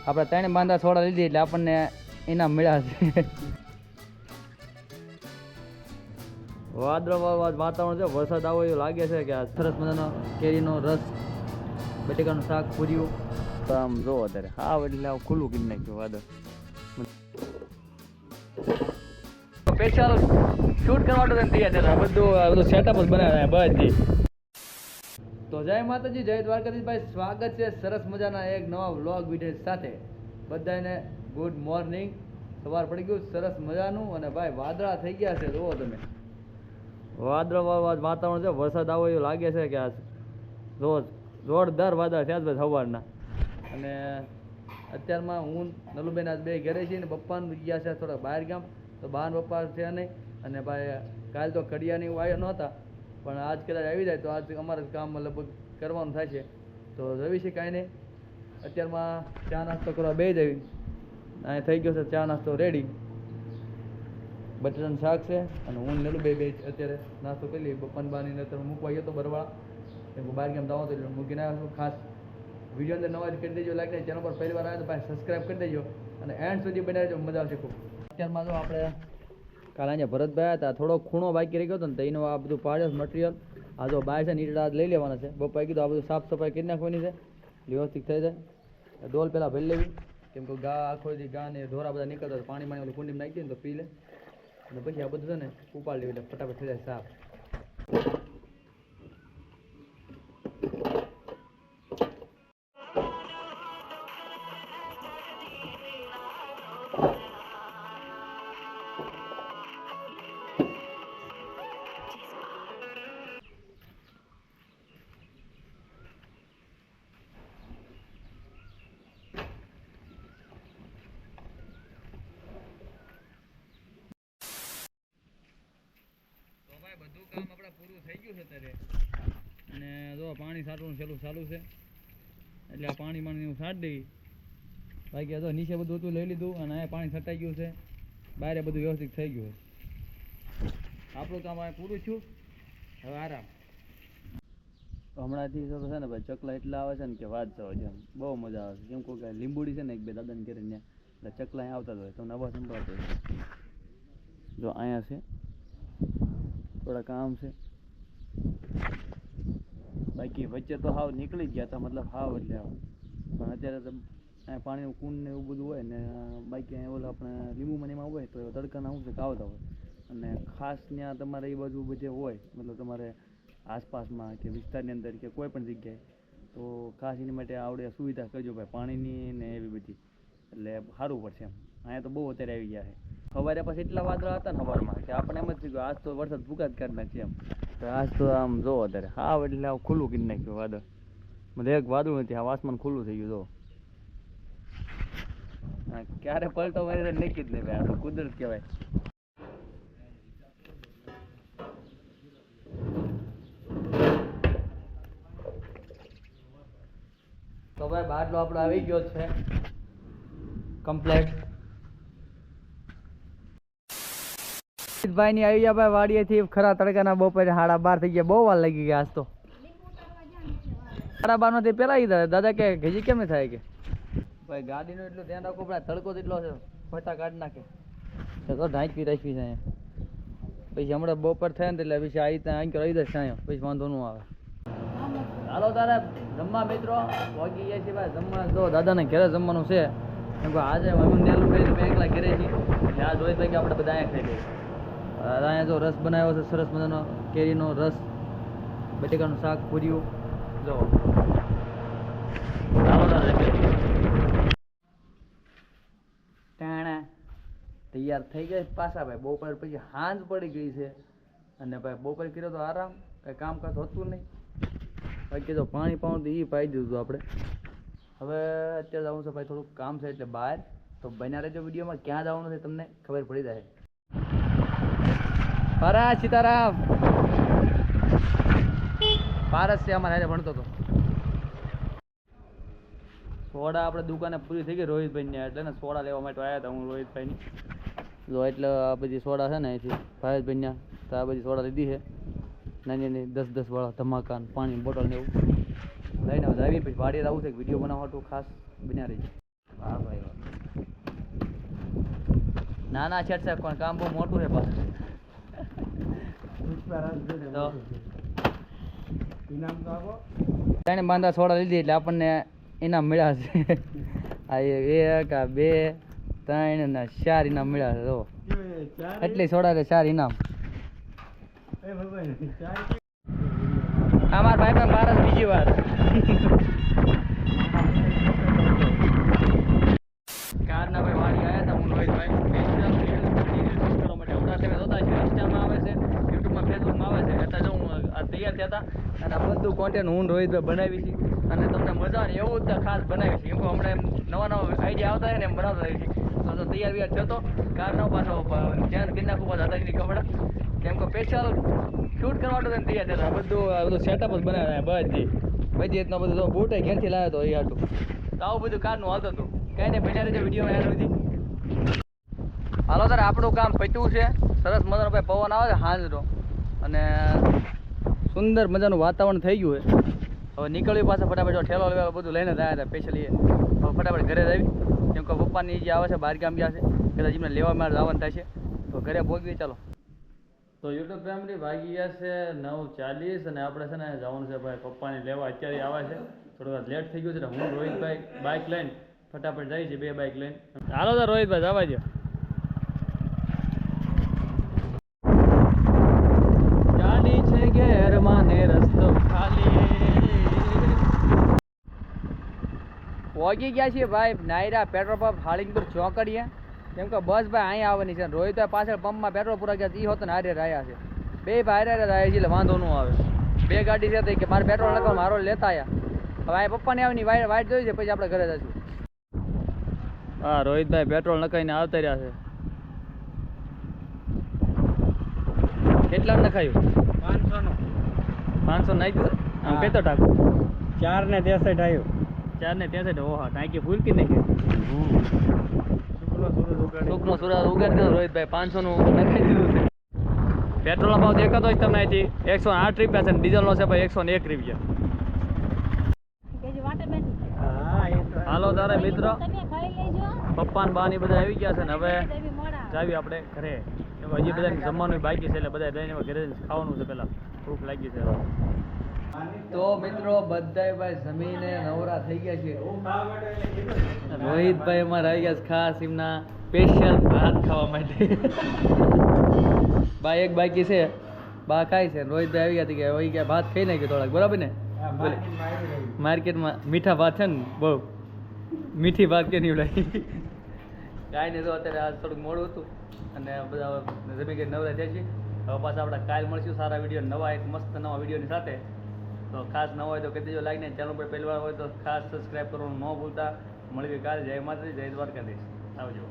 આપણે 3 બાંધા સોડા લીધી એટલે આપણને ઇનામ મળ્યા છે. વાતાવરણ છે, વરસાદ આવો એવું લાગે છે કે આ સરસ મજાનો કેરીનો રસ, બટેકાનું શાક, પૂર્યું. તો આમ જો અત્યારે હા એટલે આવું ખુલ્લું કરી નાખ્યું વાદળ. સ્પેશિયલ શૂટ કરવા માટે તૈયાર બધું સેટઅપ જ બનાવ્યા બધી. તો જય માતાજી, જય દ્વારકાધીશ ભાઈ. સ્વાગત છે સરસ મજાના એક નવા વ્લોગ વિડીયો સાથે. બધાને ગુડ મોર્નિંગ. સવાર પડી ગયું સરસ મજાનું અને ભાઈ વાદળા થઈ ગયા છે. જુઓ તમે વાતાવરણ છે, વરસાદ આવો એવું લાગે છે કે આ રોજ જોરદાર વાદળ છે ભાઈ સવારના. અને અત્યારમાં હું નલુબેન આજ બે ઘરે છીએ ને પપ્પાને ગયા છે થોડા બહાર ગામ. તો બહાર પપ્પા છે નહીં અને ભાઈ કાલ તો કડિયાની વાયો નહોતા પણ આજ કદાચ આવી જાય તો આજ અમારે કામ લગભગ કરવાનું થાય છે. તો રવિ છે કાંઈ નહીં. અત્યારમાં ચા નાસ્તો કરવા બે જવી અહીં થઈ ગયો છે. ચા નાસ્તો રેડી, બટેટાનું શાક છે અને હું નેલું બે અત્યારે નાસ્તો કરી લઈએ. પપ્પાને બાની અત્યારે મૂકવા ગયો તો બરવાળા એમ બહાર કેમ દાવો તો મૂકીને આવ્યો છું. ખાસ વિડીયો અંદર નવા કરી દેજો, લાઈક નહીં, ચેનલ પર પહેલી વાર આવે તો ભાઈ સબસ્ક્રાઈબ કરી દેજો અને એન્ડ સુધી બનાવજો, મજા આવશે ખૂબ. અત્યારમાં જો આપણે કાલે અહીંયા ભરતભાઈ હતા, થોડો ખૂણો બાકી રહી ગયો હતો ને તો એનો આ બધું પાડ્યો મટીરિયલ. આ જો બાય છે નીચે લઈ લેવાના છે. બપ્પાએ કીધું આ બધું સાફ સફાઈ કરી નાખવાની છે, વ્યવસ્થિત થઈ જાય. ડોલ પહેલાં ભરી લેવી કેમ કે ગા આખો ગા ને ઢોરા બધા નીકળતા પાણી ઓલું કુંડીમાં નાખી દે ને તો પી લે અને પછી આ બધું છે ને ઉપાડી લેવી એટલે ફટાફટ થઈ જાય સાફ. બધું કામ આપણે પૂરું થઈ ગયું છે અત્યારે અને જો પાણી છાંટવાનું ચાલુ છે એટલે આ પાણી હું છાંટી દઈ. બાકી તો નીચે બધું હતું લઈ લીધું અને અહીંયા પાણી છટાઈ ગયું છે, બહાર બધું વ્યવસ્થિત થઈ ગયું છે. આપણું કામ આ પૂરું થયું, હવે આરામ. હમણાંથી તો છે ને ભાઈ ચકલા એટલા આવે છે ને કે વાત જવા જેમ બહુ મજા આવે છે. કેમ કહું કે લીંબુડી છે ને એક બે દાદાને ઘરે ત્યાં એટલે ચકલા અહીંયા આવતા જ હોય. તમને અવાજ સંભળાતો હોય. જો અહીંયા છે થોડા કામ છે, બાકી વચ્ચે તો હાવ નીકળી જ ગયા હતા, મતલબ હાવ એટલે હાવ. પણ અત્યારે તો અહીંયા પાણીનું કુંડ ને એવું બધું હોય ને બાકી અહીંયા ઓલા આપણે લીંબુમાં એમાં હોય તો તડકાના શું છે કાવતા હોય. અને ખાસ ત્યાં તમારે એ બાજુ બધે હોય મતલબ તમારે આસપાસમાં કે વિસ્તારની અંદર કે કોઈ પણ જગ્યાએ તો ખાસ એની માટે આવડે સુવિધા કરજો ભાઈ પાણીની ને એવી બધી, એટલે સારું પડશે એમ. અહીંયા તો બહુ અત્યારે આવી ગયા છે. સવારે પછી એટલા વાદળા હતા ને સવારમાં કે આપણે એમ જ થયું આજ તો વરસાદ ભૂકા જ કાઢી નાખીએ એમ. તો આજ તો આમ જો અત્યારે હા એટલે આવું ખુલ્લું કરી નાખ્યું વાદળ. મને એક વાદળ નથી, આ આસમાન ખુલ્લું થઈ ગયું. જો ક્યારે પલટો મારી નક્કી જ નહીં ભાઈ, આ તો કુદરત કહેવાય. તો ભાઈ બાટલો આપણો આવી ગયો છે કમ્પ્લેટ. ભાઈ ની આવી ગયા ભાઈ વાડીએથી ખરા તડકાના બપોરે 12:30 થઈ ગયા. બહુ વાર લાગી ગયા આજ તો. 12:30 નો પેલા કીધા દાદા કે ઘજી કેમ થાય કે ભાઈ ગાડીનું એટલું ધ્યાન રાખવું પડે, તડકો એટલો છે ફટા કાઢી નાખે તો ઢાંકી રાખી છે અહીંયા. પછી હમણાં બપોર થાય ને એટલે પછી આવી ત્યાં અહીં રહી જશે અહીંયા, પછી વાંધો ન આવે. હાલો તારે જમવા મિત્રો વાગી ગયા છે ભાઈ જમવા. જો દાદાને ઘરે જમવાનું છે આજે એકલા ઘરે છીએ એટલે આ જોઈ કે આપણે બધા અહીંયા ખાઈ લઈએ. અહીંયા જો રસ બનાવ્યો છે સરસ મજાનો કેરીનો રસ, બટેકાનું શાક, પૂર્યું. જો ટાણા તૈયાર થઈ ગયા પાછા ભાઈ. બપોર પછી સાંજ પડી ગઈ છે અને ભાઈ બપોર કર્યો તો આરામ, કંઈ કામકાજ હોતું નહીં. બાકી તો પાણી પાવું તો એ પાઈ દીધું આપણે. હવે અત્યારે જવું છે ભાઈ થોડુંક કામ છે એટલે બહાર. તો બન્યા રહેજો વિડીયોમાં, ક્યાં જવાનું છે તમને ખબર પડી જાય. પારસ સીતારામ પારસ છે અમારે હારે ભણતો હતો. સોડા આપણે દુકાને પૂરી થઈ ગઈ રોહિતભાઈ ને એટલે ને સોડા લેવા માટે આવ્યા હતા હું રોહિતભાઈની. જો એટલે આ બધી સોડા છે ને અહીંથી ભાવેશભાઈ ને તો આ બધી સોડા લીધી છે નાની નાની 10-10 વાળા ધમાકા પાણી બોટલ ને એવું લઈને આવી. પછી વાડીએ આવું છે વિડીયો બનાવવા ખાસ બન્યા રહી. આ નાના શેઠ છે પણ કામ બહુ મોટું છે પાછું. તો ઇનામ તો આપો. ત્રણે બાંધા છોડા લીધી એટલે આપણને ઇનામ મળ્યા છે. આ 1 આ 2 3 અને 4 ઇનામ મળ્યા છે. જો એટલી છોડા છે 4 ઇનામ. અમાર ભાઈ પણ બાર જ બીજી વાર કારના ભાઈ વાડી આવ્યા હતા. હું રોહિતભાઈ કરવા માટે હમણાં તમે જોતા છે ઇન્સ્ટામાં આવે છે, યુટ્યુબમાં ફેસબુકમાં આવે છે. એટલે જો હું આ તૈયાર થયા હતા અને આ બધું કોન્ટેન્ટ હું રોહિતભાઈ બનાવી છે અને તમને મજા આવે એવું જ ખાસ બનાવી છે. કેમ કે હમણાં એમ નવા આઈડિયા આવતા હોય ને એમ બનાવતા રહી છે. તો તૈયાર વિયાર થતો કારનો પાછો ચેન્જ કરી નાખું પાછા હતાની કપડા. કેમ કે સ્પેશિયલ શૂટ કરવા માટે તૈયાર થતા બધું સેટઅપ જ બનાવ્યા બધી રીતના બધું બૂટ ઘેરથી લાવ્યો હતો એ હાટું. તો આવું બધું કારનું હાલતું હતું. કંઈ નહીં બન્યા રહેજો વિડીયોમાં યાદ સુધી. હાલો સર આપણું કામ પત્યું છે. સરસ મજાનો ભાઈ પવન આવે છે સાંજનો અને સુંદર મજાનું વાતાવરણ થઈ ગયું છે. હવે નીકળ્યું પાછા ફટાફટ જો ઠેલો લેવા બધું લઈને જ આવ્યા હતા સ્પેશિયલી. હવે ફટાફટ ઘરે જ આવી કેમ કે પપ્પાની જે આવે છે બહાર ગામ ગયા છે કદાચ એમને લેવા મારે જવાનું થાય છે. તો ઘરે પહોંચવી ચાલો. તો યુટ્યુબ ફેમિલી ભાગી ગયા છે 9:40 અને આપણે છે ને જવાનું છે ભાઈ પપ્પાને લેવા. અત્યારે આવે છે થોડું લેટ થઈ ગયું છે. હું રોહિતભાઈ બાઇક લઈને ફટાફટ જાય છે 2 બાઇક લઈને. હાલો તો રોહિતભાઈ જવા દો. ગાડી છે ઘેરમાં ને રસ્તો ખાલી. પહોંચી ગયા છીએ ભાઈ નાયરા પેટ્રોલ પંપ હાળીંગપુર ચોકડીએ. કેમ કે બસ ભાઈ અહીંયા આવવાની છે. રોહિતભાઈ પાછળ પંપમાં પેટ્રોલ પૂરા ગયા એ હોત ને હારે રહ્યા છે. 2 ભાઈ હારે રહ્યા છે એટલે વાંધો ન આવે. 2 ગાડી છે કે મારે પેટ્રોલ લગાવ મારો લેતા આવ્યા. હવે આ પપ્પાને આવની વાઇટ જોઈ છે પછી આપણે ઘરે જઈશું. હા રોહિતભાઈ પેટ્રોલ નખાઈને આવતા રહ્યા છે. કેટલા નખાયું? 500 નાખ્યું આમ કઈ તો ટાંકું 4:63 આવ્યું. 4:63. ઓહા ટાંકી ફૂલ કી નાખી. સુખનો સુરજ ઉગાડી દીધો રોહિતભાઈ. 500 નું નખાઈ દીધું છે. પેટ્રોલનો ભાવ દેખાતો જ તમને અહીંથી 108 રૂપિયા છે. ડીઝલનો છે ભાઈ 101 રૂપિયા. હાલો તારે મિત્ર પપ્પા ને બા ની બધા આવી ગયા છે ને હવે જાવી આપણે ઘરે. હજી બધા જમવાનું બાકી છે એટલે બધા જઈને ઘરે ખાવાનું છે. પેલા ભૂખ લાગી છે. તો મિત્રો બધા ભાઈ જમીને નવરા થઈ ગયા છે. રોહિતભાઈ અમારે આવી ગયા છે ખાસ એમના સ્પેશિયલ ભાત ખાવા માટે. બા એક બાકી છે બા ખાય છે. રોહિતભાઈ આવી ગયા હતી કે હોય ગયા ભાત ખાઈ નાખ્યો થોડાક બરાબર ને. માર્કેટમાં મીઠા ભાત છે ને બહુ મીઠી ભાત કે નહીં ઉડાય કાંઈ નહીં. તો અત્યારે આજ થોડુંક મોડું હતું અને બધા જમી કે નવરા થયા છે. હવે પાછા આપણે કાલ મળશું સારા વિડીયો નવા એક મસ્ત નવા વિડીયોની સાથે. તો ખાસ ન હોય તો કહી દેજો લાઈક ને ચેનલ પર પહેલી વાર હોય તો ખાસ સબસ્ક્રાઈબ કરવાનું ન ભૂલતા. મળીએ કાલે. જય માતાજી, જય દ્વારકાધીશ. આવજો.